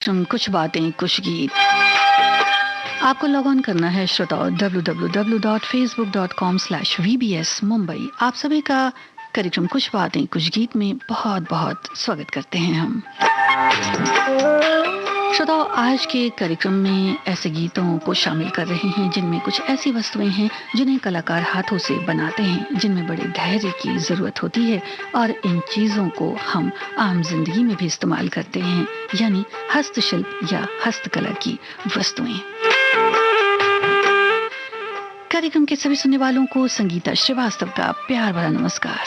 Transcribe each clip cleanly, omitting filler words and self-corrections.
कुछ बातें कुछ गीत आपको लॉग ऑन करना है श्रोताओं www.facebook.com/vbs Mumbai। आप सभी का कार्यक्रम कुछ बातें कुछ गीत में बहुत बहुत स्वागत करते हैं हम श्रोताओं। आज के कार्यक्रम में ऐसे गीतों को शामिल कर रहे हैं जिनमें कुछ ऐसी वस्तुएं हैं जिन्हें कलाकार हाथों से बनाते हैं, जिनमें बड़े धैर्य की जरूरत होती है और इन चीजों को हम आम जिंदगी में भी इस्तेमाल करते हैं, यानी हस्तशिल्प या हस्तकला की वस्तुएं। कार्यक्रम के सभी सुनने वालों को संगीता श्रीवास्तव का प्यार भरा नमस्कार।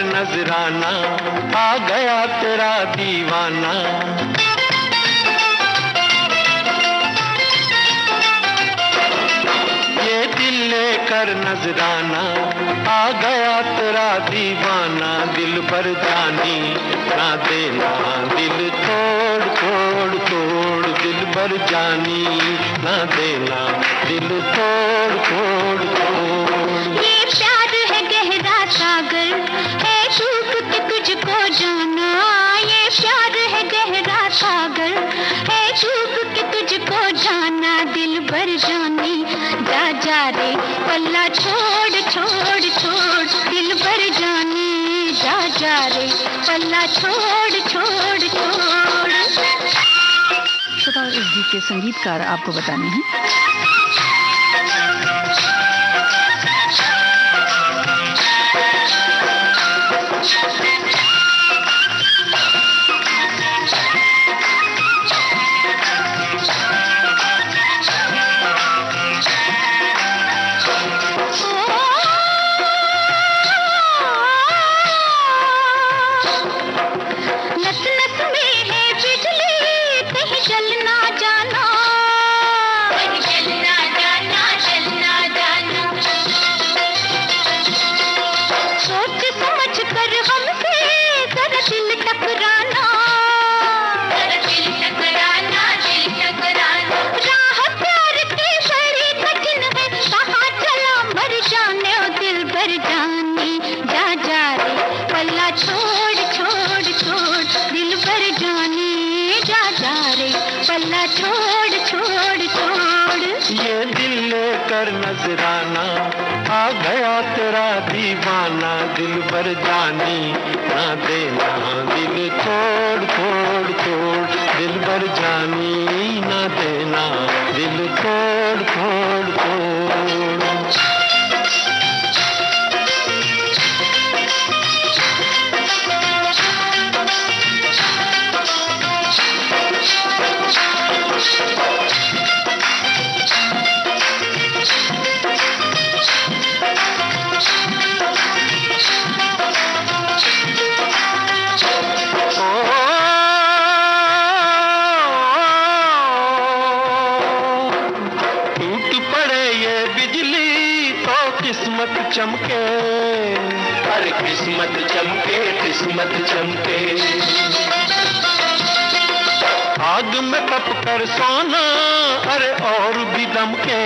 नजराना आ गया तेरा दीवाना, ये दिल लेकर नजराना आ गया तेरा दीवाना। दिल पर जानी ना देना, दिल तोड़ तोड़ तोड़, दिल पर जानी ना देना, दिल तोड़ तोड़ तोड़। ये प्यार है गहरा सागर है, डूब के तुझको जाना। ये प्यार है गहरा सागर है, डूब के तुझको जाना। दिल भर जानी जा जा रे पल्ला छोड़ छोड़ छोड़, दिल भर जानी जा जा रे पल्ला छोड़ छोड़ छोड़। श्रोताओं, इस गीत के संगीतकार आपको बताने हैं नजराना आ गया तेरा दीवाना। दिल भर जानी ना देना, दिल तोड़ तोड़ तोड़, दिल भर जानी ना देना, दिल तोड़ तोड़ तोड़। किस्मत चमके, अरे किस्मत चमके, किस्मत चमके। आग में तप कर सोना, अरे और भी दमके,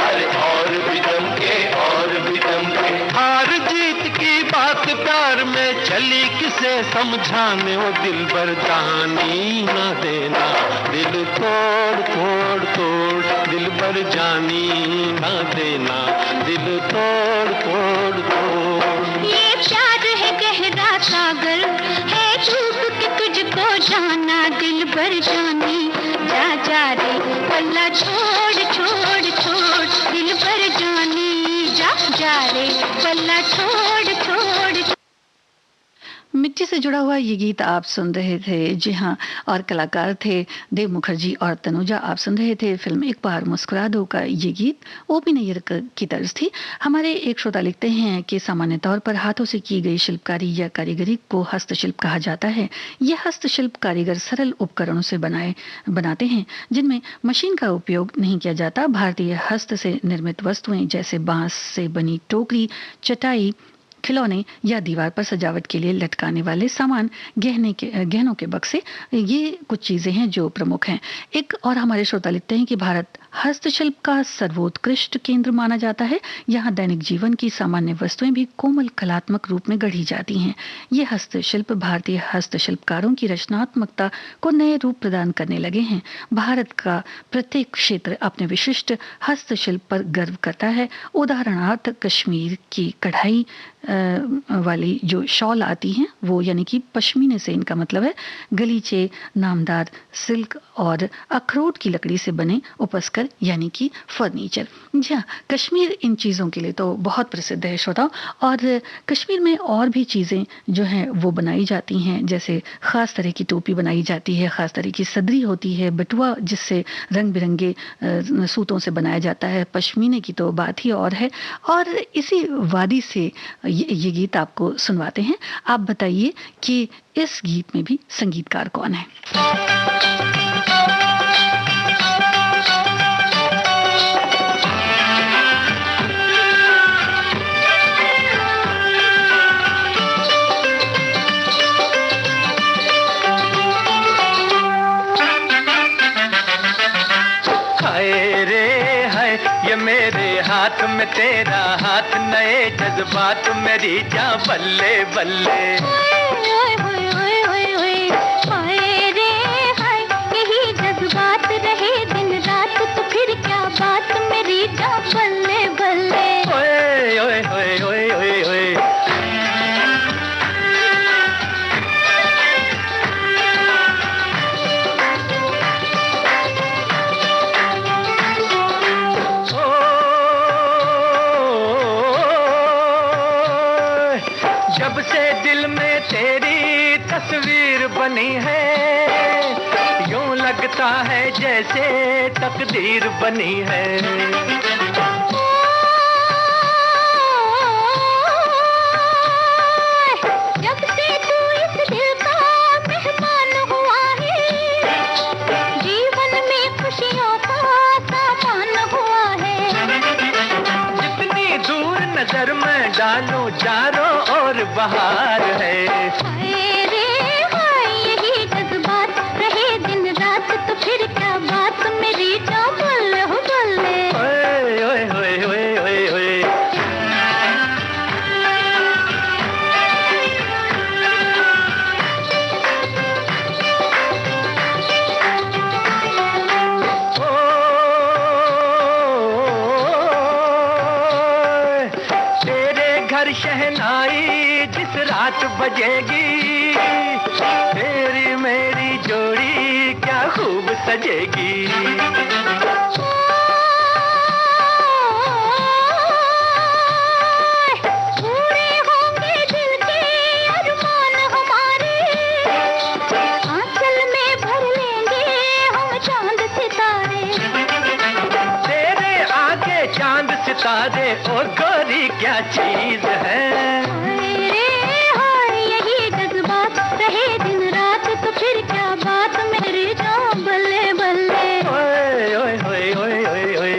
अरे और भी दमके, और भी दमके। हार जीत की बात प्यार में चली किसे समझाने, वो दिल भर जानी ना देना, दिल तोड़ तोड़ तोड़, दिल भर जानी ना देना, दिल तोड़ तोड़ तोड़। ये प्यार है गहरा सागर है, डूब के तुझको जाना। दिल भर जानी जा जा रे पल्ला छोड़ छोड़ छोड़, दिल भर जानी जा जा रे पल्ला छोड़ छोड़। मिट्टी से जुड़ा हुआ ये गीत आप सुन रहे थे। जी हाँ, और कलाकार थे देव मुखर्जी और तनुजा। आप सुन रहे थे फिल्म एक बार मुस्कुरा दो का ये गीत। ओपी नैयर की तर्ज थी। हमारे एक श्रोता लिखते हैं कि सामान्य तौर पर हाथों से की गई शिल्पकारी या कारीगरी को हस्तशिल्प कहा जाता है। यह हस्तशिल्प कारीगर सरल उपकरणों से बनाते हैं जिनमें मशीन का उपयोग नहीं किया जाता। भारतीय हस्त से निर्मित वस्तुएं जैसे बांस से बनी टोकरी, चटाई, खिलौने या दीवार पर सजावट के लिए लटकाने वाले सामान, गहनों के बक्से, ये कुछ चीजें हैं जो प्रमुख हैं। एक और हमारे श्रोता लिखते हैं कि भारत हस्तशिल्प का सर्वोत्कृष्ट केंद्र माना जाता है। यहाँ दैनिक जीवन की सामान्य वस्तुएं भी कोमल कलात्मक रूप में गढ़ी जाती हैं। ये हस्तशिल्प भारतीय हस्तशिल्पकारों की रचनात्मकता को नए रूप प्रदान करने लगे हैं। भारत का प्रत्येक क्षेत्र अपने विशिष्ट हस्तशिल्प पर गर्व करता है। उदाहरणार्थ कश्मीर की कढ़ाई वाली जो शॉल आती हैं वो, यानी कि पश्मीने से इनका मतलब है, गलीचे, नामदार सिल्क और अखरोट की लकड़ी से बने उपस्कर यानी कि फर्नीचर। जी हाँ, कश्मीर इन चीज़ों के लिए तो बहुत प्रसिद्ध है श्रोताओं। और कश्मीर में और भी चीज़ें जो हैं वो बनाई जाती हैं, जैसे ख़ास तरह की टोपी बनाई जाती है, ख़ास तरह की सदरी होती है, बटुआ जिससे रंग बिरंगे सूतों से बनाया जाता है। पश्मीने की तो बात ही और है। और इसी वादी से ये गीत आपको सुनवाते हैं। आप बताइए कि इस गीत में भी संगीतकार कौन है? मेरे हाथ में तेरा हाथ, नए जज्बात मेरी जान बल्ले बल्ले। हाय रे हाय, यही जज्बात रहे दिन रात तो फिर क्या बात मेरी जान बल्ले बल्ले। ओए ओए ओए ओए ओए ओए। जब से दिल में तेरी तस्वीर बनी है, यूं लगता है जैसे तकदीर बनी है। जब से तू इस दिल का मेहमान हुआ है, जीवन में खुशियों का सामान हुआ है। जितनी दूर नजर में डालूं चारों और बहार है। हाय रे हाय, यही जज्बात रहे दिन रात तो फिर क्या बात मेरी जान बल्ले हो बल्ले। ओए ओए ओए ओए ओए ओए। शहनाई जिस रात बजेगी, तेरी मेरी जोड़ी क्या खूब सजेगी। पूरे होंगे दिल के अरमान हमारे, आंचल में भर लेंगे हम चांद सितारे। तेरे आगे चांद सितारे ओ गोरी क्या चीज है। हाय रे हाय, यही जज्बात रहे दिन रात तो फिर क्या बात मेरी जान बल्ले बल्ले। ओए ओए ओए ओए ओए ओए।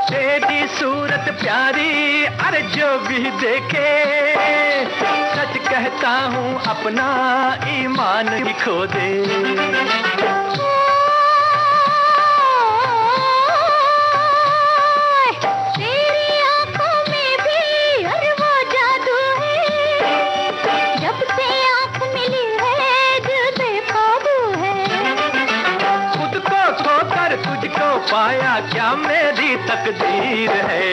तेरी सूरत प्यारी, अरे जो भी देखे, सच कहता हूँ अपना ईमान ही खो दे। तेरी आंखों में भी अरे वो जादू है, जब से आंख मिली है दिल बेकाबू है। खुद को खोकर तुझको पाया क्या मेरी तकदीर है।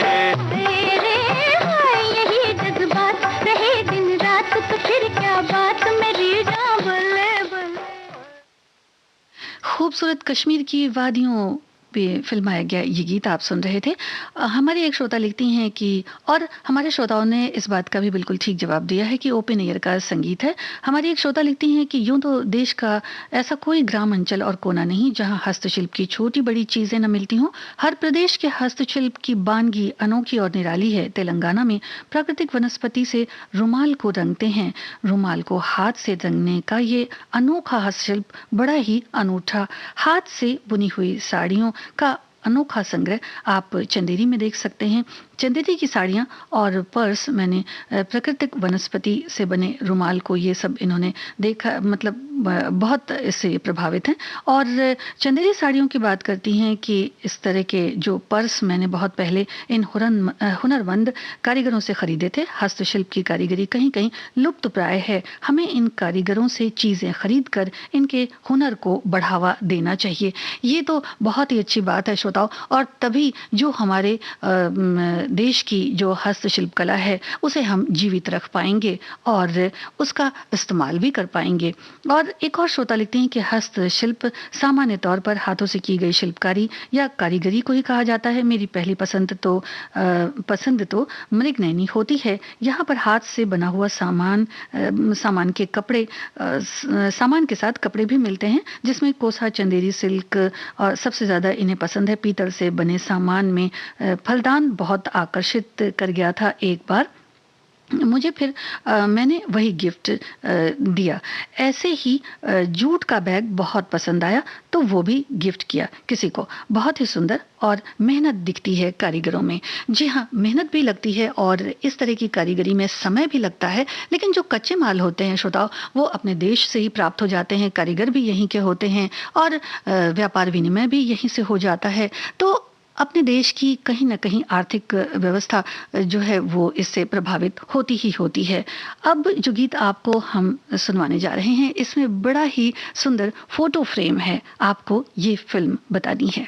हाय रे हाय, यही जज्बात रहे दिन रात तो फिर क्या बात खूबसूरत कश्मीर की वादियों पे फिल्माया गया ये गीत आप सुन रहे थे। हमारी एक श्रोता लिखती हैं कि और हमारे श्रोताओं ने इस बात का भी बिल्कुल ठीक जवाब दिया है कि ओपन एयर का संगीत है। हमारी एक श्रोता लिखती हैं कि यूं तो देश का ऐसा कोई ग्राम अंचल और कोना नहीं जहां हस्तशिल्प की छोटी बड़ी चीजें न मिलती हों। हर प्रदेश के हस्तशिल्प की बानगी अनोखी और निराली है। तेलंगाना में प्राकृतिक वनस्पति से रुमाल को रंगते हैं। रुमाल को हाथ से रंगने का ये अनोखा हस्तशिल्प बड़ा ही अनूठा। हाथ से बुनी हुई साड़ियों का अनोखा संग्रह आप चंदेरी में देख सकते हैं। चंदेरी की साड़ियाँ और पर्स, मैंने प्राकृतिक वनस्पति से बने रुमाल को, ये सब इन्होंने देखा, मतलब बहुत इससे प्रभावित हैं। और चंदेरी साड़ियों की बात करती हैं कि इस तरह के जो पर्स मैंने बहुत पहले इन हुनरमंद कारीगरों से खरीदे थे। हस्तशिल्प की कारीगरी कहीं कहीं लुप्त प्राय है। हमें इन कारीगरों से चीज़ें खरीद कर इनके हुनर को बढ़ावा देना चाहिए। ये तो बहुत ही अच्छी बात है श्रोताओं, और तभी जो हमारे देश की जो हस्तशिल्प कला है उसे हम जीवित रख पाएंगे और उसका इस्तेमाल भी कर पाएंगे। और एक और श्रोता लिखते हैं कि हस्तशिल्प सामान्य तौर पर हाथों से की गई शिल्पकारी या कारीगरी को ही कहा जाता है। मेरी पहली पसंद तो मृगनयनी होती है। यहाँ पर हाथ से बना हुआ सामान के कपड़े, सामान के साथ कपड़े भी मिलते हैं, जिसमें कोसा, चंदेरी, सिल्क, और सबसे ज़्यादा इन्हें पसंद है पीतल से बने सामान में फलदान बहुत आकर्षित कर गया था एक बार मुझे। फिर मैंने वही गिफ्ट दिया। ऐसे ही जूट का बैग बहुत पसंद आया तो वो भी गिफ्ट किया किसी को। बहुत ही सुंदर, और मेहनत दिखती है कारीगरों में। जी हाँ, मेहनत भी लगती है और इस तरह की कारीगरी में समय भी लगता है, लेकिन जो कच्चे माल होते हैं श्रोताओं, वो अपने देश से ही प्राप्त हो जाते हैं। कारीगर भी यहीं के होते हैं और व्यापार विनिमय भी यहीं से हो जाता है। तो अपने देश की कहीं ना कहीं आर्थिक व्यवस्था जो है वो इससे प्रभावित होती ही होती है। अब जो गीत आपको हम सुनवाने जा रहे हैं, इसमें बड़ा ही सुंदर फोटो फ्रेम है। आपको ये फिल्म बतानी है।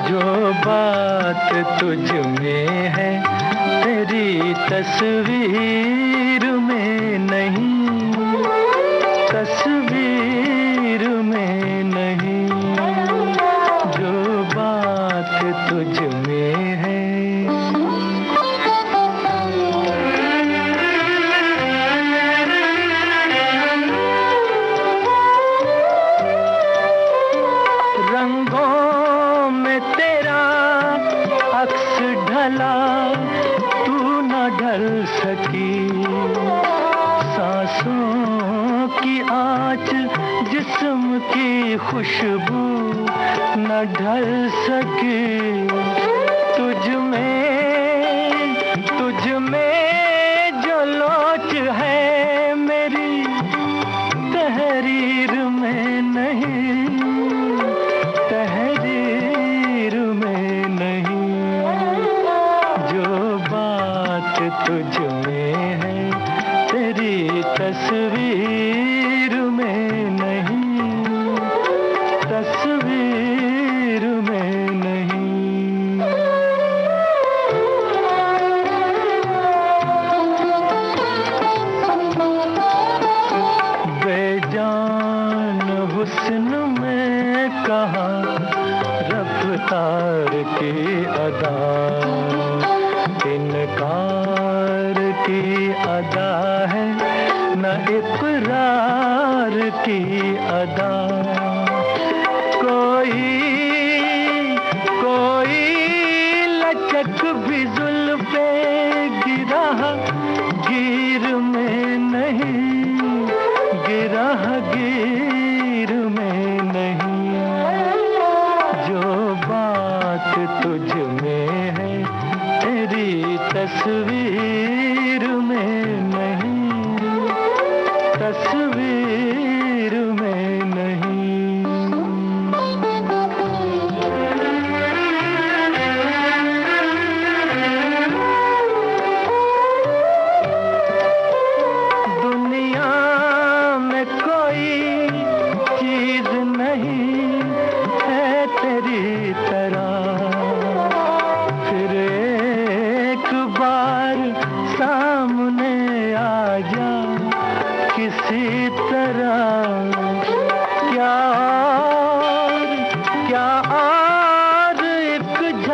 जो बात तुझ में है तेरी तस्वीर में नहीं, तस्वीर में नहीं, जो बात तुझ में है। रंगों में तेरा अक्स ढला, तू न ढल सकी। सांसों की आँच, जिस्म की खुशबू न ढल सकी। तुझ में जो लोच है मेरी तहरीर में नहीं, तहरीर में नहीं, जो बात तुझ में है तेरी तस्वीर में नहीं, तस्वीर में नहीं। बेजान हुस्न में कहाँ रफ्तार की अदा, इनकार की अदा है न इकरार की अदा। कोई लचक भी जुल्फे गिरा गिर में नहीं, गिरा गिर में नहीं, जो बात तुझ में है तेरी तस्वीर में नहीं, तस्वीर में नहीं। दुनिया में कोई चीज नहीं है तेरी तरह, फिर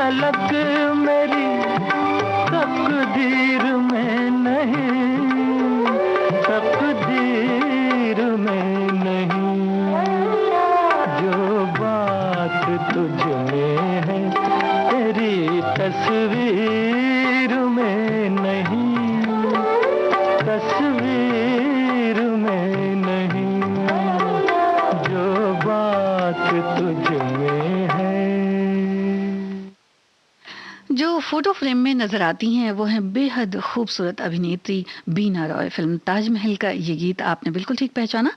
झलक मेरी तकदीर में नहीं, तकदीर में नहीं। जो बात तुझ में है तेरी तस्वीर में नहीं, तस्वीर में नहीं। जो बात तुझ में है। जो फोटो फ्रेम में नजर आती हैं वो हैं बेहद खूबसूरत अभिनेत्री बीना रॉय। फिल्म ताजमहल का ये गीत आपने बिल्कुल ठीक पहचाना।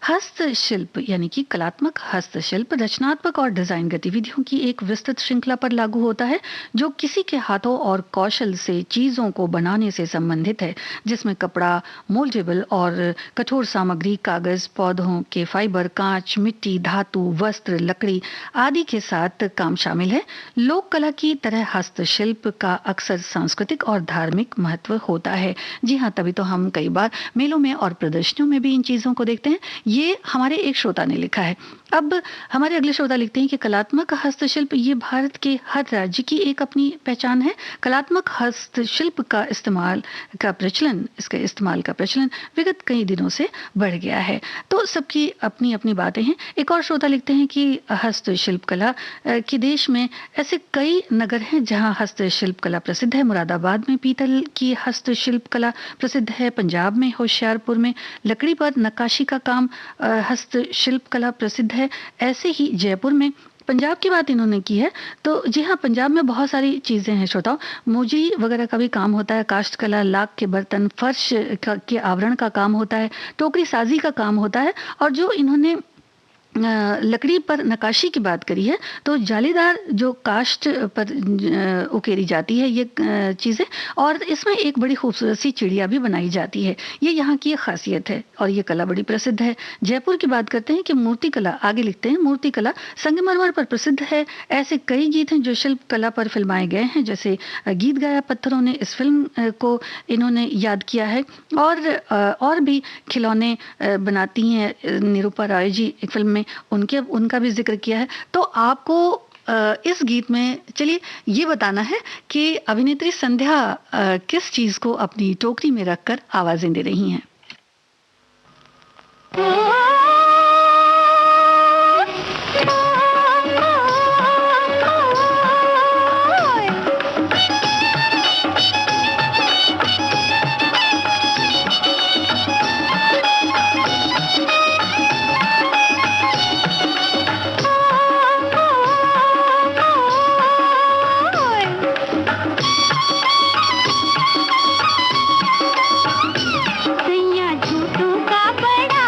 हस्तशिल्प यानी कि कलात्मक हस्तशिल्प रचनात्मक और डिजाइन गतिविधियों की एक विस्तृत श्रृंखला पर लागू होता है जो किसी के हाथों और कौशल से चीजों को बनाने से संबंधित है, जिसमें कपड़ा, मोल्डेबल और कठोर सामग्री, कागज, पौधों के फाइबर, कांच, मिट्टी, धातु, वस्त्र, लकड़ी आदि के साथ काम शामिल है। लोक कला की तरह हस्तशिल्प का अक्सर सांस्कृतिक और धार्मिक महत्व होता है। जी हाँ, तभी तो हम कई बार मेलों में और प्रदर्शनियों में भी इन चीजों को देखते हैं। ये हमारे एक श्रोता ने लिखा है। अब हमारे अगले श्रोता लिखते हैं कि कलात्मक हस्तशिल्प ये भारत के हर राज्य की एक अपनी पहचान है। कलात्मक हस्तशिल्प का इस्तेमाल का प्रचलन विगत कई दिनों से बढ़ गया है। तो सबकी अपनी अपनी बातें हैं। एक और श्रोता लिखते हैं कि हस्तशिल्प कला के देश में ऐसे कई नगर हैं जहां हस्तशिल्प कला प्रसिद्ध है। मुरादाबाद में पीतल की हस्तशिल्प कला प्रसिद्ध है। पंजाब में होशियारपुर में लकड़ी पर नक्काशी का काम हस्तशिल्प कला प्रसिद्ध है। ऐसे ही जयपुर में, पंजाब की बात इन्होंने की है तो जी हाँ, पंजाब में बहुत सारी चीजें हैं श्रोताओं। मोजी वगैरह का भी काम होता है, काष्ठ कला, लाख के बर्तन, फर्श के आवरण का काम होता है, टोकरी साजी का काम होता है। और जो इन्होंने लकड़ी पर नक्काशी की बात करी है तो जालीदार जो काष्ठ पर उकेरी जाती है ये चीज़ें, और इसमें एक बड़ी खूबसूरत सी चिड़िया भी बनाई जाती है। ये यहाँ की एक खासियत है और ये कला बड़ी प्रसिद्ध है। जयपुर की बात करते हैं कि मूर्ति कला, आगे लिखते हैं, मूर्ति कला संगमरमर पर प्रसिद्ध है। ऐसे कई गीत हैं जो शिल्प कला पर फिल्माए गए हैं, जैसे गीत गाया पत्थरों ने, इस फिल्म को इन्होंने याद किया है। और भी खिलौने बनाती हैं निरूपा रॉय जी, एक फिल्म में उनका भी जिक्र किया है। तो आपको इस गीत में चलिए ये बताना है कि अभिनेत्री संध्या किस चीज को अपनी टोकरी में रखकर आवाजें दे रही हैं। सैया झूठों का बड़ा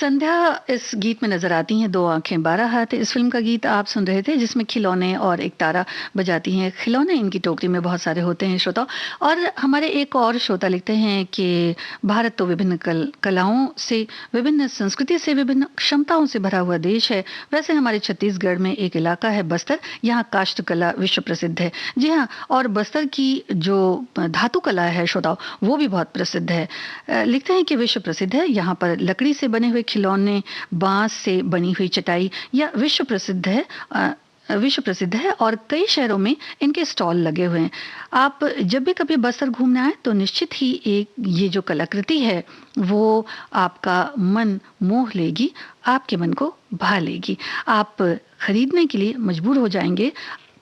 संध्या इस गीत में नजर आती हैं, दो आंखें 12 हाथ। इस फिल्म का गीत आप सुन रहे थे, जिसमें खिलौने और एक तारा बजाती हैं। खिलौने इनकी टोकरी में बहुत सारे होते हैं श्रोता। और हमारे एक और श्रोता लिखते हैं कि भारत तो विभिन्न कलाओं से, विभिन्न संस्कृति से, विभिन्न क्षमताओं से भरा हुआ देश है। वैसे हमारे छत्तीसगढ़ में एक इलाका है बस्तर, यहाँ काष्ठ कला विश्व प्रसिद्ध है। जी हाँ, और बस्तर की जो धातु कला है श्रोताओ, वो भी बहुत प्रसिद्ध है। लिखते हैं कि विश्व प्रसिद्ध है। यहाँ पर लकड़ी से बने हुए खिलौने, बांस से बनी हुई चटाई या विश्व प्रसिद्ध है और कई शहरों में इनके स्टॉल लगे हुए हैं। आप जब भी कभी बस्तर घूमने आए तो निश्चित ही ये जो कलाकृति है वो आपका मन मोह लेगी, आपके मन को भा लेगी, आप खरीदने के लिए मजबूर हो जाएंगे।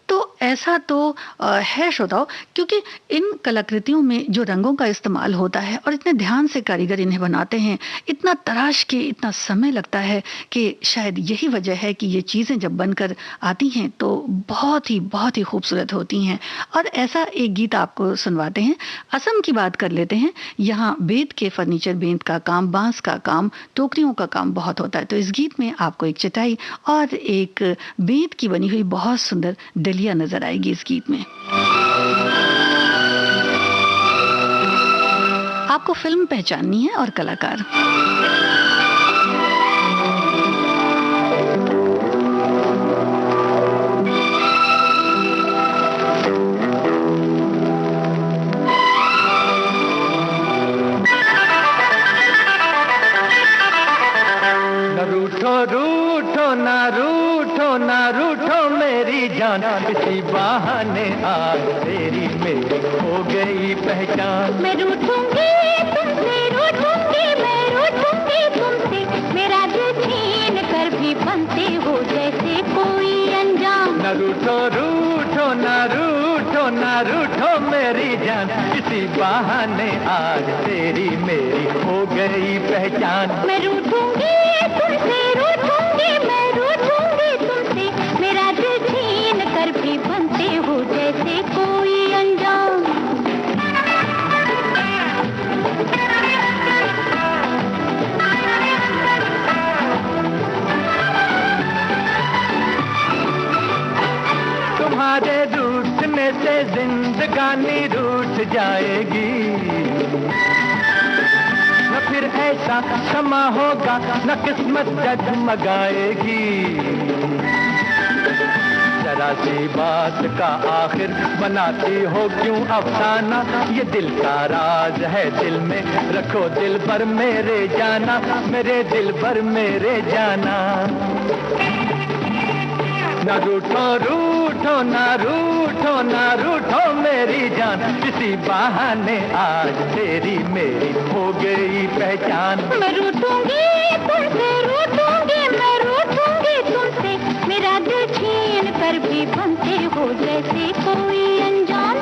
तो ऐसा तो है श्रोताओ, क्योंकि इन कलाकृतियों में जो रंगों का इस्तेमाल होता है और इतने ध्यान से कारीगर इन्हें बनाते हैं, इतना तराश के इतना समय लगता है कि शायद यही वजह है कि ये चीज़ें जब बनकर आती हैं तो बहुत ही खूबसूरत होती हैं। और ऐसा एक गीत आपको सुनवाते हैं। असम की बात कर लेते हैं। यहाँ बेंत के फर्नीचर, बेंत का काम, बांस का काम, टोकरियों का काम बहुत होता है। तो इस गीत में आपको एक चटाई और एक बेंत की बनी हुई बहुत सुंदर डलिया नजर आएगी इस गीत में। आपको फिल्म पहचाननी है और कलाकार। रूठो मेरी जान, किसी बहाने आज तेरी मेरी हो गई पहचान। मैं रूठूंगी तुमसे, मैं रूठूंगी तुमसे, मेरा दिल छीन कर भी बनते हो जैसे कोई अनजान। न रूठो मेरी जान, किसी बहाने आज तेरी मेरी हो गई पहचान। मैं रूठूंगी तुमसे, मैं रूठूंगी तुमसे, मेरा दिल छीन कर भी बनते हो जैसे कोई अनजान। तुम्हारे रूठने से जिंदगानी रूठ जाएगी, न फिर ऐसा समा होगा, न किस्मत जगमगाएगी। जरा सी बात का आखिर बनाती हो क्यों अफसाना, ये दिल का राज है दिल में रखो, दिल पर मेरे जाना, मेरे दिल पर मेरे जाना। न रूठो मेरी जान, किसी बहाने आज तेरी मेरी हो गई पहचान। मैं रूठूंगी तुमसे, मैं रूठूंगी तुमसे, मेरा दिल छीन कर भी बनते हो जैसे कोई अनजान।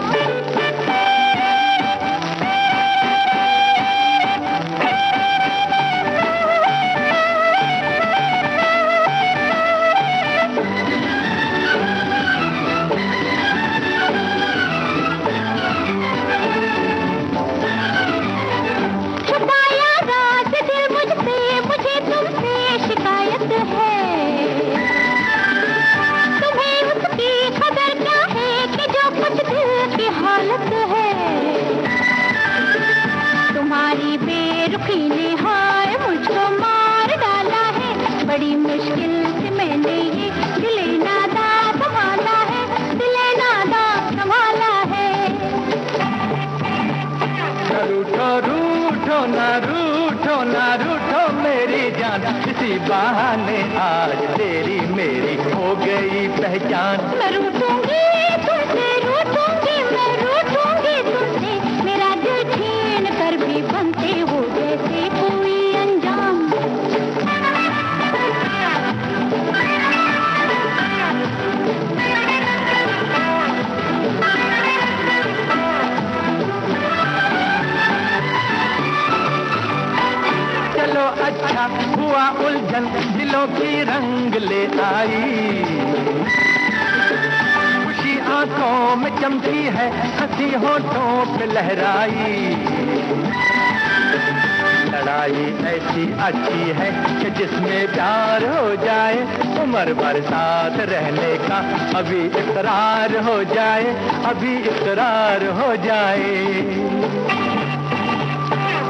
बड़ी मुश्किल से मैंने ये दिले नादा संभाला है, दिले नादा संभाला है। रूठो मेरी जान, किसी बहाने आज तेरी मेरी हो गई पहचान। मैं रूठूंगी तुमसे, मैं रूठूंगी तुमसे, मेरा दिल छीन कर भी बनते हो जैसे कोई अनजान। चलो अच्छा हुआ उलझन दिलों की रंग ले आई, खुशी आंखों में चमकी है, हंसी होठों पे लहराई। लड़ाई जुदाई ऐसी अच्छी है कि जिसमें प्यार हो जाए, उम्र भर साथ रहने का अभी इकरार हो जाए, अभी इकरार हो जाए।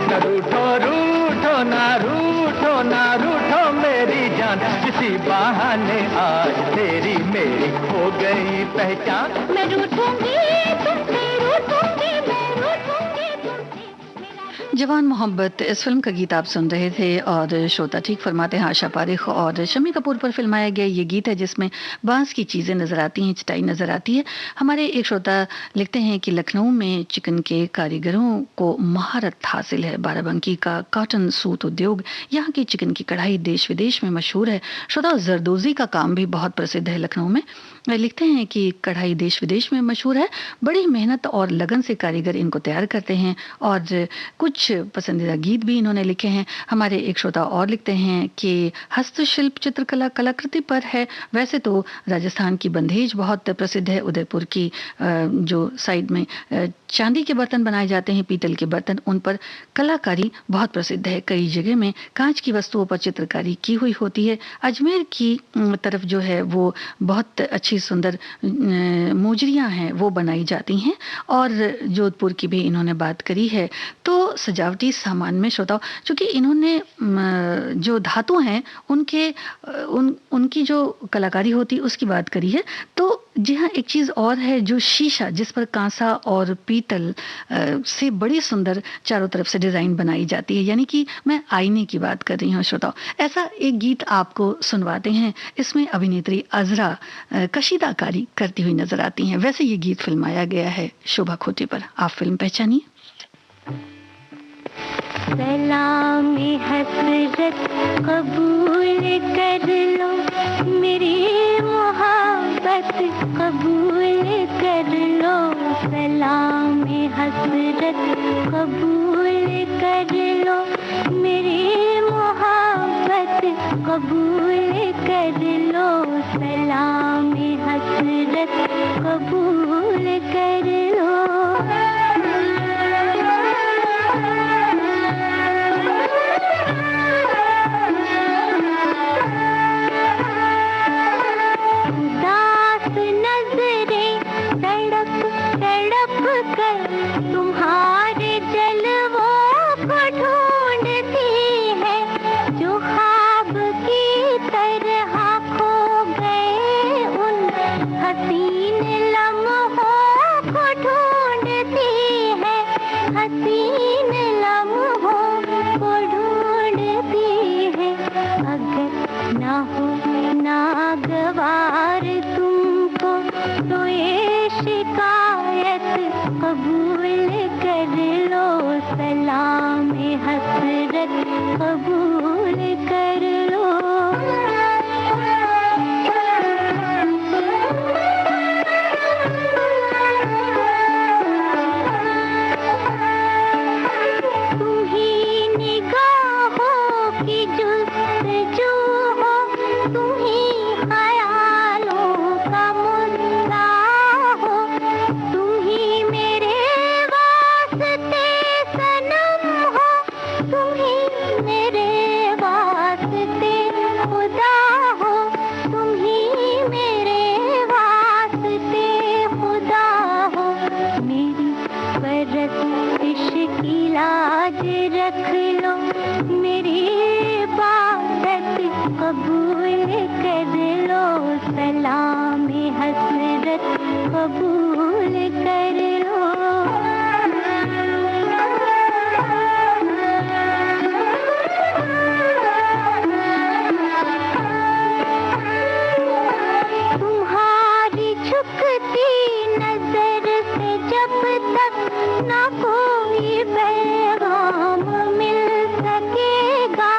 न रूठो रूठो ना रूठो ना रूठो मेरी जान, किसी बहाने आज तेरी मेरी हो गई पहचान। मैं रूठूंगी तुमसे, रूठूंगी मैं, रूठूंगी तुमसे। जवान मोहब्बत, इस फिल्म का गीत आप सुन रहे थे और श्रोता ठीक फरमाते हैं, आशा पारेख और शम्मी कपूर पर फिल्माया गया ये गीत है जिसमें बांस की चीज़ें नज़र आती हैं, चटाई नज़र आती है। हमारे एक श्रोता लिखते हैं कि लखनऊ में चिकन के कारीगरों को महारत हासिल है। बाराबंकी का कॉटन सूत उद्योग यहाँ की चिकन की कढ़ाई देश विदेश में मशहूर है। श्रोता, जरदोजी का काम भी बहुत प्रसिद्ध है लखनऊ में। लिखते हैं कि कढ़ाई देश विदेश में मशहूर है, बड़ी मेहनत और लगन से कारीगर इनको तैयार करते हैं और कुछ पसंदीदा गीत भी इन्होंने लिखे हैं। हमारे एक श्रोता और लिखते हैं कि हस्तशिल्प चित्रकला कलाकृति पर है। वैसे तो राजस्थान की बंधेज बहुत प्रसिद्ध है, उदयपुर की जो साइड में चांदी के बर्तन बनाए जाते हैं, पीतल के बर्तन, उन पर कलाकारी बहुत प्रसिद्ध है। कई जगह में कांच की वस्तुओं पर चित्रकारी की हुई होती है। अजमेर की तरफ जो है वो बहुत अच्छी सुंदर मोजरियां हैं वो बनाई जाती हैं और जोधपुर की भी इन्होंने बात करी है। तो सजावटी सामान में श्रोताओ, चूंकि इन्होंने जो धातु हैं उनकी जो कलाकारी होती उसकी बात करी है, तो जी हाँ, एक चीज़ और है जो शीशा, जिस पर कांसा और पीतल से बड़ी सुंदर चारों तरफ से डिज़ाइन बनाई जाती है, यानी कि मैं आईने की बात कर रही हूँ श्रोताओ। ऐसा एक गीत आपको सुनवाते हैं, इसमें अभिनेत्री अजरा कशीदाकारी करती हुई नजर आती हैं। वैसे ये गीत फिल्माया गया है शोभा खोटे पर। आप फिल्म पहचानिए। सलामी हसरत कबूल कर लो, मेरी मोहब्बत कबूल कर लो। सलामी हसरत कबूल कर लो, मेरी मोहब्बत कबूल कर लो। सलामी हसरत कबूल कर लो। तुम्हारे जलवों को ढूंढती है, जो ख्वाब की तरह खो गए उन हसीन लम्हों को ढूंढती है, हसीन लम्हों को ढूंढती है। अगर ना हो नागवार तुमको तो ये शिकायत कबूल कर लो। सलाम हसरत कबूल कर लो। तुम ही निगाहों की जुस्तजू हो, तुम ही ख्यालों का मुद्दा हो, तुम ही मेरे वास्ते सनम हो, तुम ही मेरे वास्ते खुदा हो, तुम ही मेरे वास्ते खुदा हो। मेरी परस्तिश की लाज रख लो, मेरी इबादत कबूल कर लो। सलाम हसरत कबूल कर लो। तुम्हारी झुकती नजर से जब तक ना कोई पैगाम मिल सकेगा,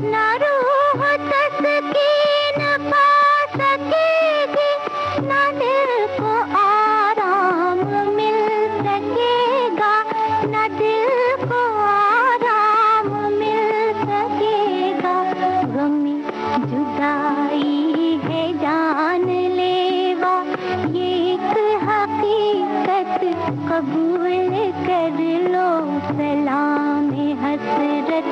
ना रूह तस्कीन पा सकेगी, ना दिल को आराम मिल सकेगा, ना दिल को आराम मिल सकेगा। गमी जुदाई है जान लेवा, ये एक हकीकत कबूल कर लो। सलाम हसरत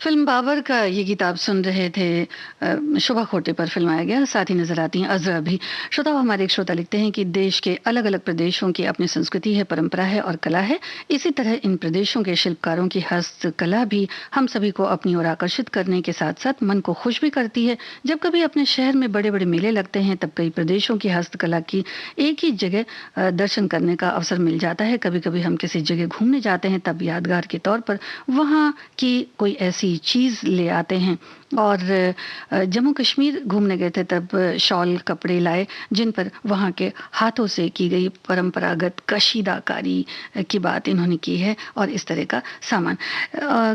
फिल्म बाबर का ये गीत आप सुन रहे थे। शोभा खोटे पर फिल्माया गया। साथ ही नजर आती हैं अजरा भी। श्रोता, हमारे एक श्रोता लिखते हैं कि देश के अलग अलग प्रदेशों की अपनी संस्कृति है, परंपरा है और कला है। इसी तरह इन प्रदेशों के शिल्पकारों की हस्तकला भी हम सभी को अपनी ओर आकर्षित करने के साथ साथ मन को खुश भी करती है। जब कभी अपने शहर में बड़े बड़े मेले लगते हैं तब कई प्रदेशों की हस्तकला की एक ही जगह दर्शन करने का अवसर मिल जाता है। कभी कभी हम किसी जगह घूमने जाते हैं तब यादगार के तौर पर वहाँ की कोई ऐसी चीज ले आते हैं। और जम्मू कश्मीर घूमने गए थे तब शॉल कपड़े लाए जिन पर वहाँ के हाथों से की गई परंपरागत कशीदाकारी की बात इन्होंने की है और इस तरह का सामान।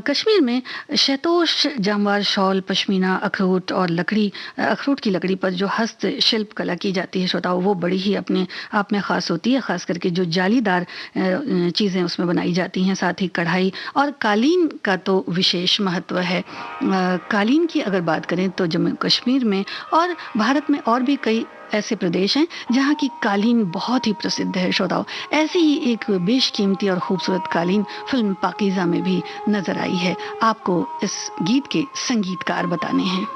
कश्मीर में शहतोश, जामवार शॉल, पश्मीना, अखरोट और लकड़ी, अखरोट की लकड़ी पर जो हस्तशिल्प कला की जाती है श्रोताओं, वो बड़ी ही अपने आप में खास होती है। खास करके जो जालीदार चीज़ें उसमें बनाई जाती हैं, साथ ही कढ़ाई और कालीन का तो विशेष महत्व है। कालीन की अगर बात करें तो जम्मू कश्मीर में और भारत में और भी कई ऐसे प्रदेश हैं जहां की कालीन बहुत ही प्रसिद्ध है श्रोताओं। ऐसी ही एक बेशकीमती और खूबसूरत कालीन फिल्म पाकीज़ा में भी नजर आई है। आपको इस गीत के संगीतकार बताने हैं।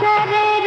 करे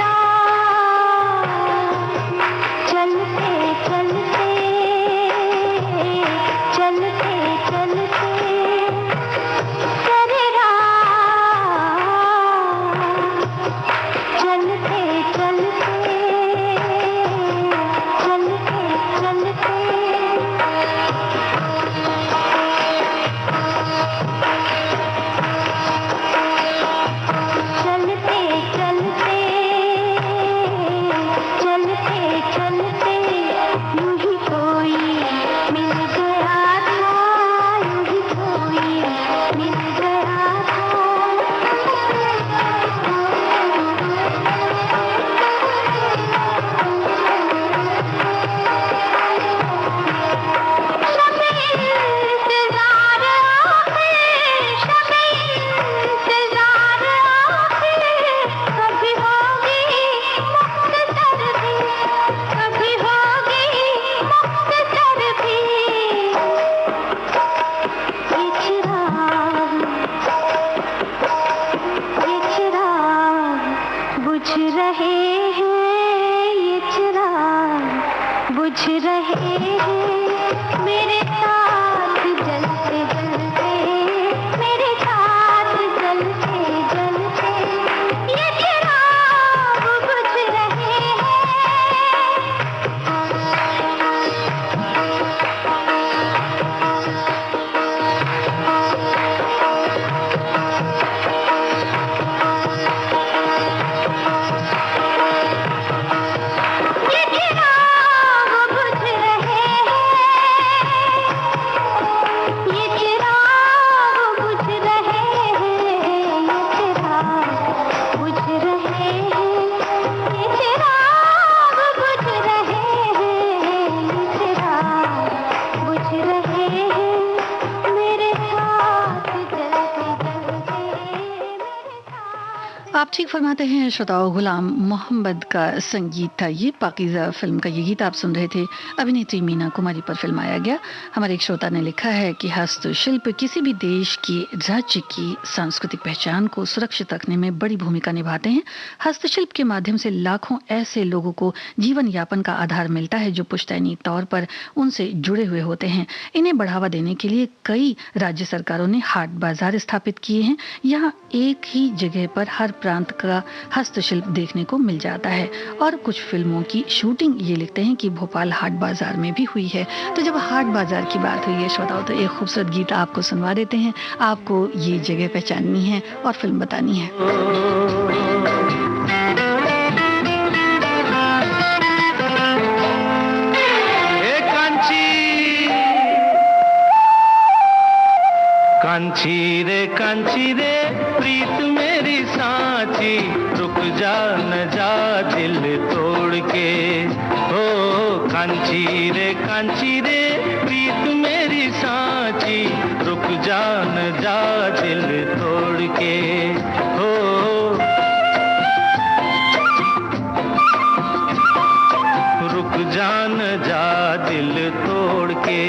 रहे हैं ये चिराग, बुझ रहे हैं मेरे साथ जलते जलते, मेरे साथ जलते जलते ये चिराग बुझ रहे हैं। आप ठीक फरमाते हैं श्रोताओ। गुलाम मोहम्मद का संगीत था ये। पाकीज़ा फिल्म का ये गीत आप सुन रहे थे। अभिनेत्री मीना कुमारी पर फिल्माया गया। हमारे एक श्रोता ने लिखा है कि हस्तशिल्प किसी भी देश की राज्य की सांस्कृतिक पहचान को सुरक्षित रखने में बड़ी भूमिका निभाते हैं। हस्तशिल्प के माध्यम से लाखों ऐसे लोगों को जीवन यापन का आधार मिलता है जो पुश्तैनी तौर पर उनसे जुड़े हुए होते हैं। इन्हें बढ़ावा देने के लिए कई राज्य सरकारों ने हाट बाजार स्थापित किए हैं। यहाँ एक ही जगह पर हर प्रांत का हस्तशिल्प देखने को मिल जाता है और कुछ फिल्मों की शूटिंग ये लिखते हैं कि भोपाल हाट बाजार में भी हुई है। तो जब हाट बाजार की बात हुई है श्रोताओं, तो एक खूबसूरत गीत आपको सुनवा देते हैं। आपको ये जगह पहचाननी है और फिल्म बतानी है। कांची रे प्रीत मेरी सांची, रुक जा न जा दिल तोड़ के। हो कांची रे प्रीत मेरी सांची, रुक जा न जा दिल तोड़ के। हो रुक जा न जा दिल तोड़ के।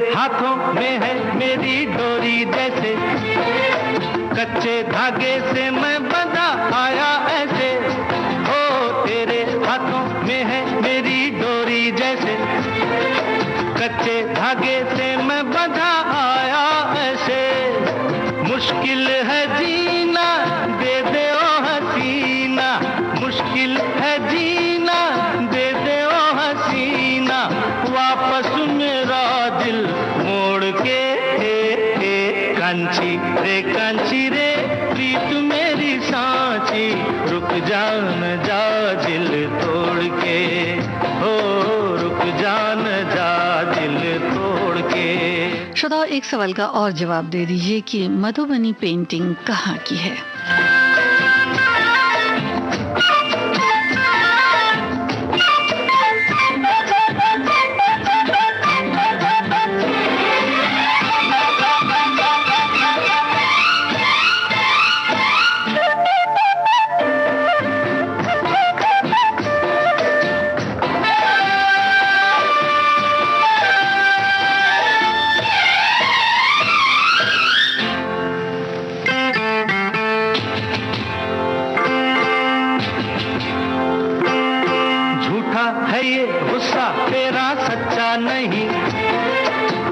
हाथों में है मेरी डोरी जैसे, कच्चे धागे से मैं बंधा आया ऐसे। हो तेरे हाथों में है मेरी डोरी जैसे, कच्चे धागे से मैं बंधा आया ऐसे। मुश्किल है जीना दे दे ओ हसीना, मुश्किल है जीना दे दे ओ हसीना, वापस मेरा दिल मोड़ के। कांची रे प्रीत मेरी सांची, रुक जा न जा दिल तोड़ के। हो रुक जा न जा दिल तोड़ के। श्रोताओ, एक सवाल का और जवाब दे दीजिए कि मधुबनी पेंटिंग कहाँ की है?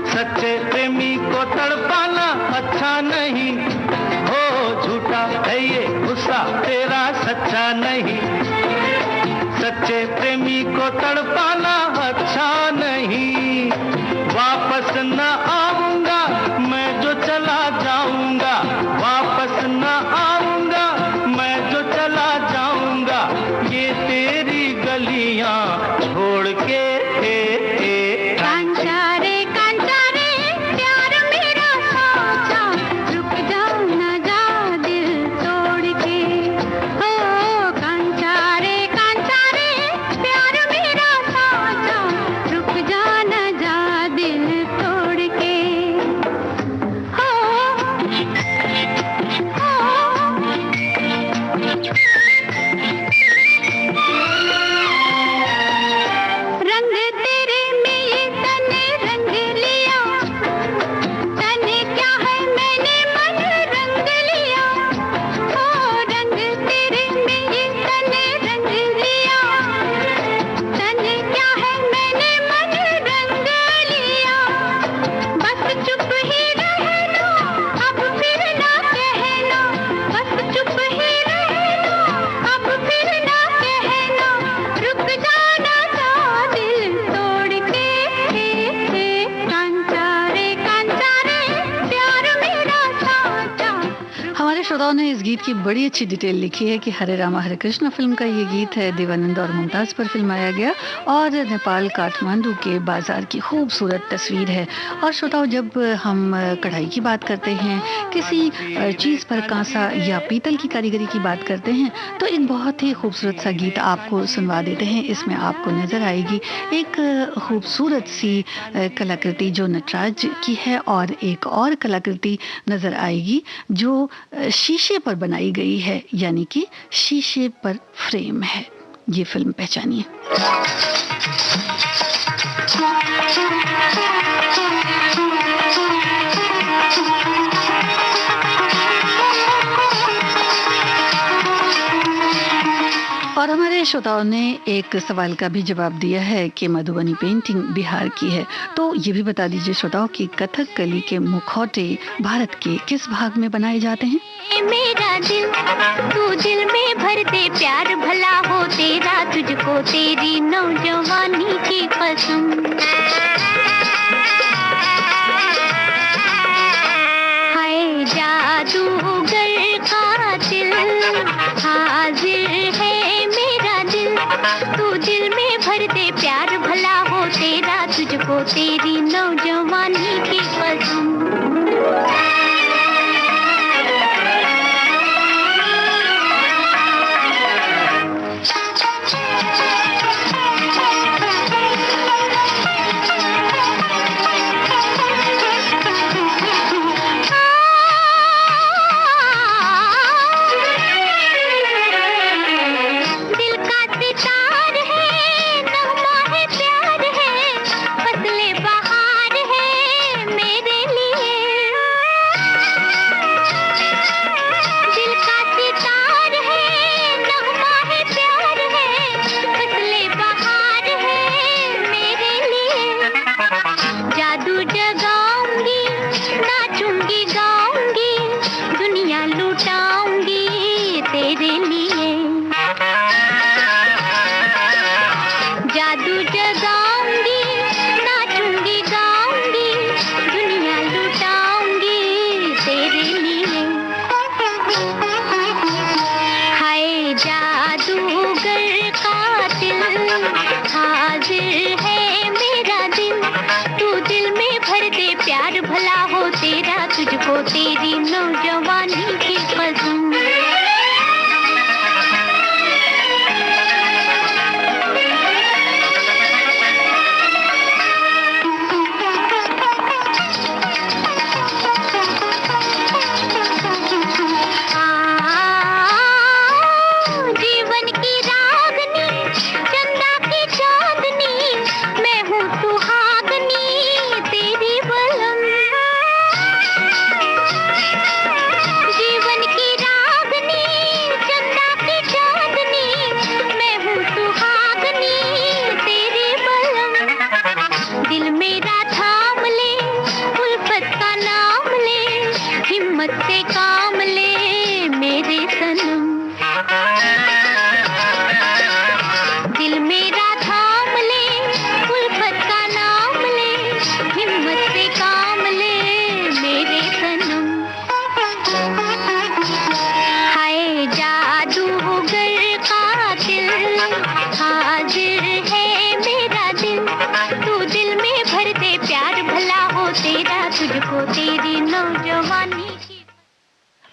सच्चे प्रेमी को तड़पाना अच्छा नहीं। हो झूठा है ये गुस्सा तेरा सच्चा नहीं, सच्चे प्रेमी को तड़पाना अच्छा नहीं। वापस न आऊंगा मैं जो चला जाऊंगा, वापस न आऊंगा मैं जो चला जाऊंगा, ये तेरी गलियां छोड़ के। छोड़ के श्रोताओं ने इस गीत की बड़ी अच्छी डिटेल लिखी है कि हरे रामा हरे कृष्णा फिल्म का ये गीत है। देवानंद और मुमताज पर फिल्माया गया और नेपाल काठमांडू के बाजार की खूबसूरत तस्वीर है। और श्रोताओं, जब हम कढ़ाई की बात करते हैं, किसी चीज़ पर कांसा या पीतल की कारीगरी की बात करते हैं, तो एक बहुत ही खूबसूरत सा गीत आपको सुनवा देते हैं। इसमें आपको नजर आएगी एक खूबसूरत सी कलाकृति जो नटराज की है और एक और कलाकृति नजर आएगी जो शीशे पर बनाई गई है, यानी कि शीशे पर फ्रेम है। ये फिल्म पहचानिए। और हमारे श्रोताओं ने एक सवाल का भी जवाब दिया है कि मधुबनी पेंटिंग बिहार की है। तो ये भी बता दीजिए श्रोताओं कि कथकली के मुखौटे भारत के किस भाग में बनाए जाते हैं? मेरा दिल तू दिल में भर दे, प्यार भला हो तेरा, तुझको तेरी नौजवानी की कसम। हाय जादूगर का दिल हाजिर है, मेरा दिल तू दिल में भर दे, प्यार भला हो तेरा, तुझको तेरी नौजवानी की कसम। तुझको तेरी नौजवानी की कसम। जीवन की रागनी चंदा की चांदनी, मैं हूँ सुहागनी तेरी बलम। जीवन की रागनी चंदा की चांदनी, मैं हूँ सुहागनी तेरी बलम। दिल मेरा थाम ले, उल्फत का नाम ले, हिम्मत से काम ले मेरे सनम। दिल मेरा थाम ले, उल्फत का नाम ले, हिम्मत से काम ले मेरे सनम। हाय जादूगर का दिल हाजिर है, मेरा दिल तू दिल में भर दे, प्यार भला हो तेरा, तुझको तेरी नौजवानी।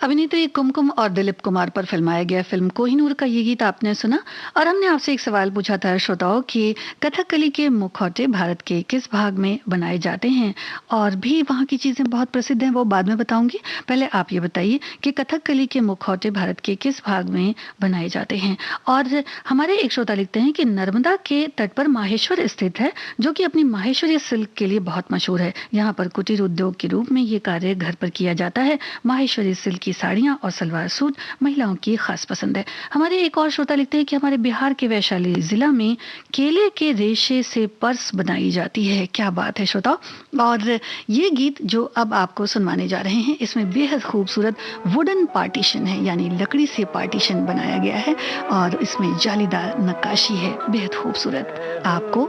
अभिनेत्री कुमकुम और दिलीप कुमार पर फिल्माया गया फिल्म कोहिनूर का ये गीत आपने सुना। और हमने आपसे एक सवाल पूछा था श्रोताओं कि कथकली के मुखौटे भारत के किस भाग में बनाए जाते हैं, और भी वहाँ की चीज़ें बहुत प्रसिद्ध हैं, वो बाद में बताऊंगी। पहले आप ये बताइए कि कथकली के मुखौटे भारत के किस भाग में बनाए जाते हैं। और हमारे एक श्रोता लिखते हैं कि नर्मदा के तट पर माहेश्वर स्थित है, जो कि अपनी माहेश्वरी सिल्क के लिए बहुत मशहूर है। यहाँ पर कुटीर उद्योग के रूप में ये कार्य घर पर किया जाता है। माहेश्वरी सिल्क की साड़ियां और सलवार सूट महिलाओं की खास पसंद है। हमारे एक और श्रोता लिखते हैं कि हमारे बिहार के वैशाली जिला में केले के रेशे से पर्स बनाई जाती है। क्या बात है श्रोताओ। और ये गीत जो अब आपको सुनवाने जा रहे हैं, इसमें बेहद खूबसूरत वुडन पार्टीशन है, यानी लकड़ी से पार्टीशन बनाया गया है और इसमें जालीदार नक्काशी है, बेहद खूबसूरत। आपको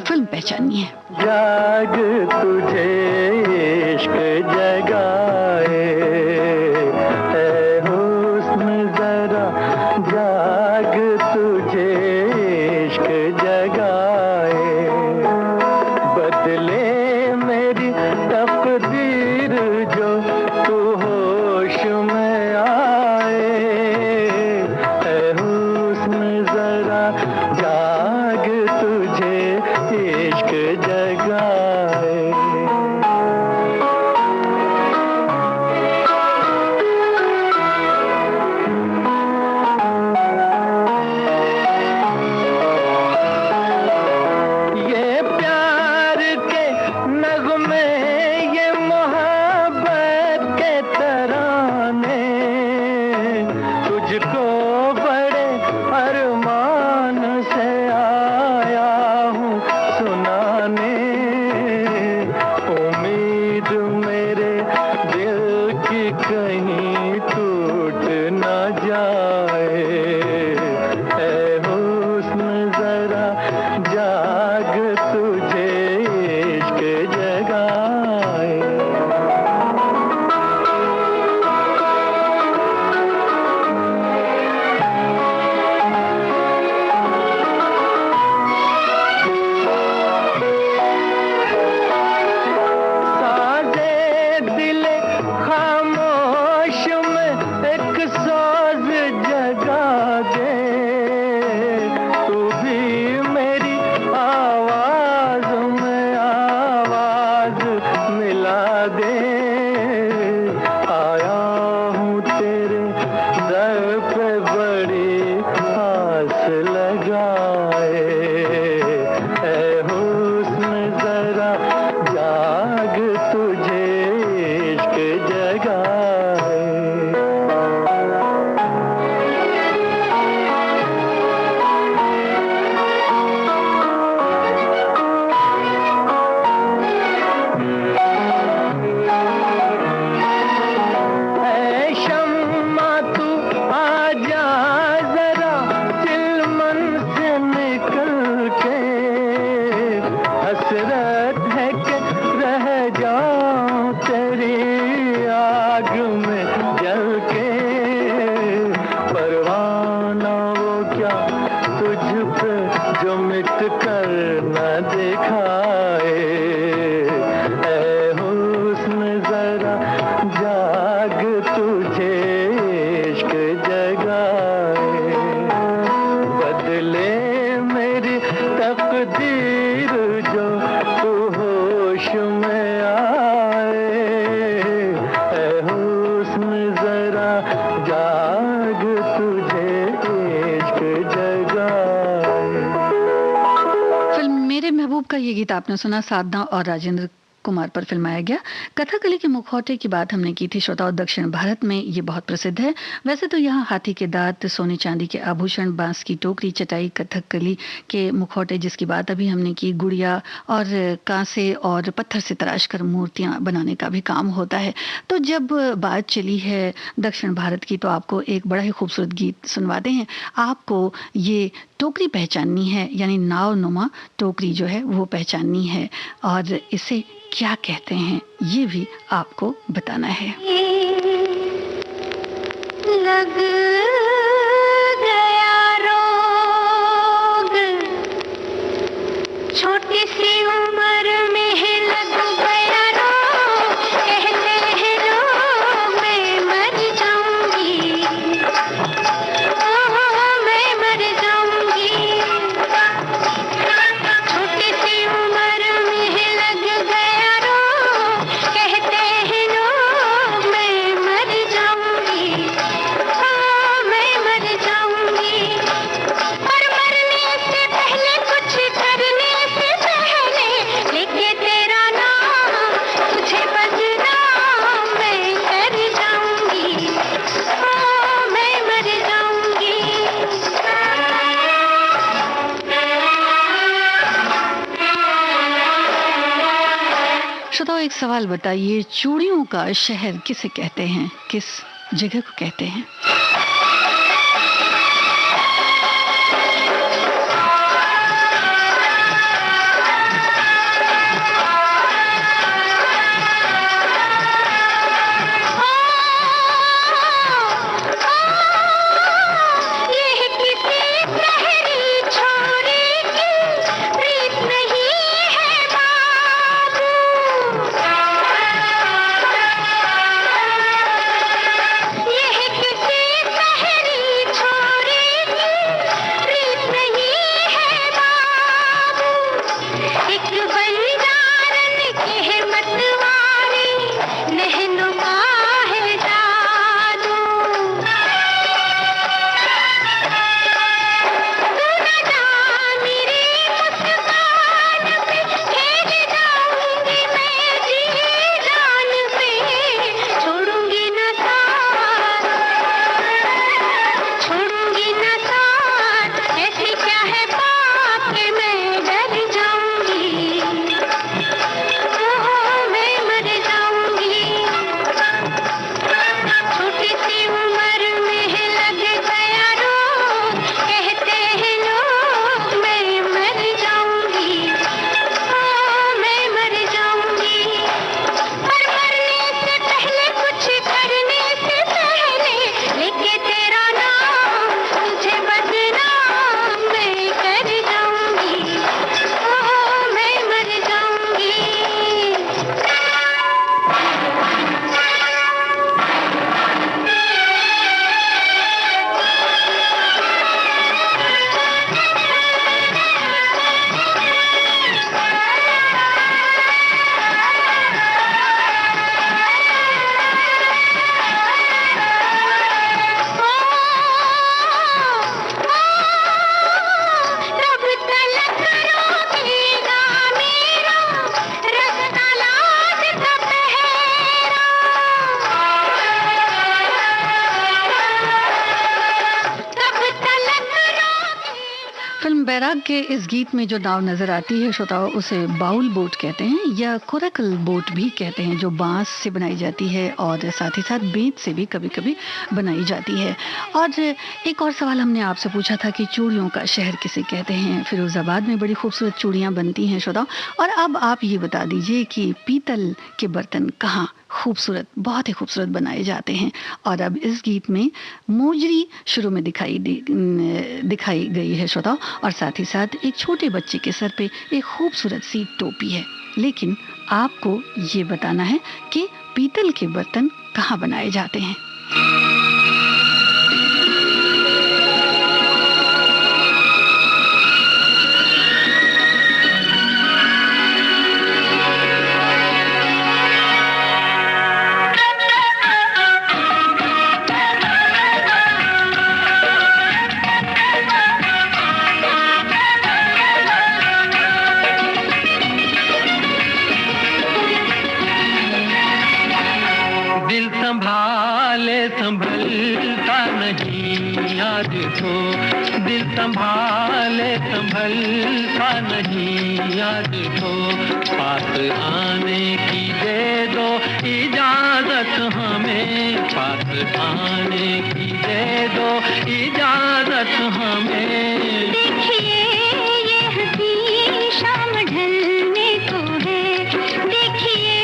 फिल्म पहचाननी है। जाग तुझे इश्क जगाए मिला दे। आया हूँ तेरे दर पे बड़ी आस लगाए, ऐ हुस्न जरा जाग तुझे इश्क जगाए। ऐ शम्मा तू आजा जरा चिलमन से निकल के, हसरत है कि रह जाऊं तेरी आग में जल के। परवाना वो क्या तुझ पे जो मिट कर न दिखाए, ऐ हुस्न जरा जाग तुझे इश्क जगाए। बदले मेरी तकदीर जो तू होश में आए, ऐ हुस्न जरा जाग तुझे इश्क जगाए। फिल्म मेरे महबूब का ये गीत आपने सुना, साधना और राजेंद्र कुमार पर फिल्माया गया। कथकली के मुखौटे की बात हमने की थी श्रोताओं। दक्षिण भारत में ये बहुत प्रसिद्ध है। वैसे तो यहाँ हाथी के दांत, सोने चांदी के आभूषण, बांस की टोकरी, चटाई, कथकली के मुखौटे जिसकी बात अभी हमने की, गुड़िया और कांसे और पत्थर से तराश कर मूर्तियां बनाने का भी काम होता है। तो जब बात चली है दक्षिण भारत की तो आपको एक बड़ा ही खूबसूरत गीत सुनवाते हैं। आपको ये टोकरी पहचाननी है, यानी नाव नुमा टोकरी जो है वो पहचाननी है, और इसे क्या कहते हैं ये भी आपको बताना है। लग गया रोग, छोटी सी उम्र में है लग गया रोग, कहते हैं लोग मैं मर जाऊंगी, मैं मर जाऊंगी। छोटी सी उम्र में है लग गया रोग, कहते हैं लोग मैं मर जाऊंगी, मैं मर जाऊंगी। पर मरने से पहले कुछ करने से पहले लेके तेरा नाम तुझे बदनाम मैं कर जाऊंगी, मैं मर जाऊंगी। श्रोताओ एक सवाल बताइए, चूड़ियों का शहर किसे कहते हैं, किस जगह को कहते हैं? ये किसी शहरी छोरी की प्रीत नहीं है बाबू, ये किसी बैराग के इस गीत में जो नाव नजर आती है श्रोताओं, उसे बाउल बोट कहते हैं या कोरकल बोट भी कहते हैं, जो बांस से बनाई जाती है और साथ ही साथ बेंत से भी कभी कभी बनाई जाती है। और एक और सवाल हमने आपसे पूछा था कि चूड़ियों का शहर किसे कहते हैं। फिरोजाबाद में बड़ी खूबसूरत चूड़ियां बनती हैं श्रोताओं। और अब आप ये बता दीजिए कि पीतल के बर्तन कहाँ खूबसूरत, बहुत ही खूबसूरत बनाए जाते हैं। और अब इस गीत में मोजरी शुरू में दिखाई गई है श्रोताओ, और साथ ही साथ एक छोटे बच्चे के सर पे एक खूबसूरत सी टोपी है। लेकिन आपको ये बताना है कि पीतल के बर्तन कहाँ बनाए जाते हैं। संभलता नहीं याद तो, दिल संभाले संभलता नहीं याद तो, पास आने की दे दो इजाजत हमें, पास आने की दे दो इजाजत हमें। देखिए ये हंसी शाम ढलने को है, देखिए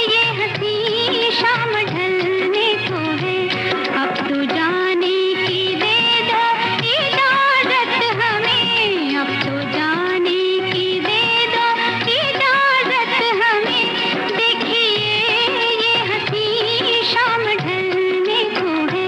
ये हंसी शाम ढलने को है, अब तो जाने की दे दो इजाजत हमें, अब तो जाने की दे दो इजाजत हमें। देखिए ये हंसी शाम ढलने को है।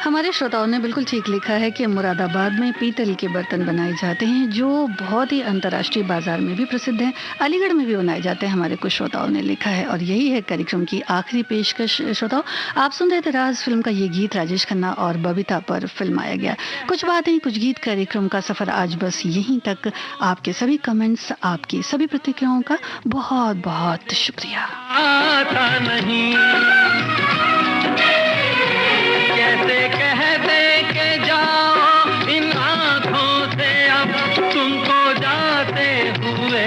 हमारे श्रोताओं ने बिल्कुल ठीक लिखा है कि मुरादाबाद में पीतल के बर्तन बनाए जाते हैं, जो बहुत ही अंतर्राष्ट्रीय बाजार में भी प्रसिद्ध हैं। अलीगढ़ में भी बनाए जाते हैं, हमारे कुछ श्रोताओं ने लिखा है। और यही है कार्यक्रम की आखिरी पेशकश श्रोताओं। आप सुन रहे थे राज फिल्म का ये गीत, राजेश खन्ना और बबीता पर फिल्माया गया। कुछ बातें कुछ गीत कार्यक्रम का सफर आज बस यहीं तक। आपके सभी कमेंट्स, आपकी सभी प्रतिक्रियाओं का बहुत बहुत शुक्रिया। आता नहीं कैसे कह दे के जाओ इन आँखों से, अब तुमको जाते हुए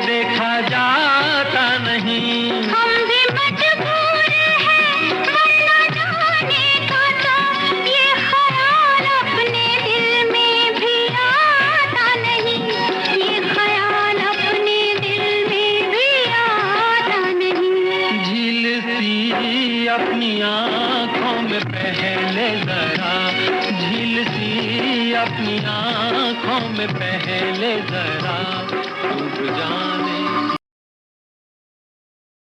देखा जाता नहीं। हम भी मजबूर हैं वरना जाने का, तो ये ख्याल अपने दिल में भी आता नहीं, ये ख्याल अपने दिल में भी आता नहीं। झील सी अपनी आँखों में पहले जरा, झील सी अपनी आँखों में पहले जरा, डूब जाने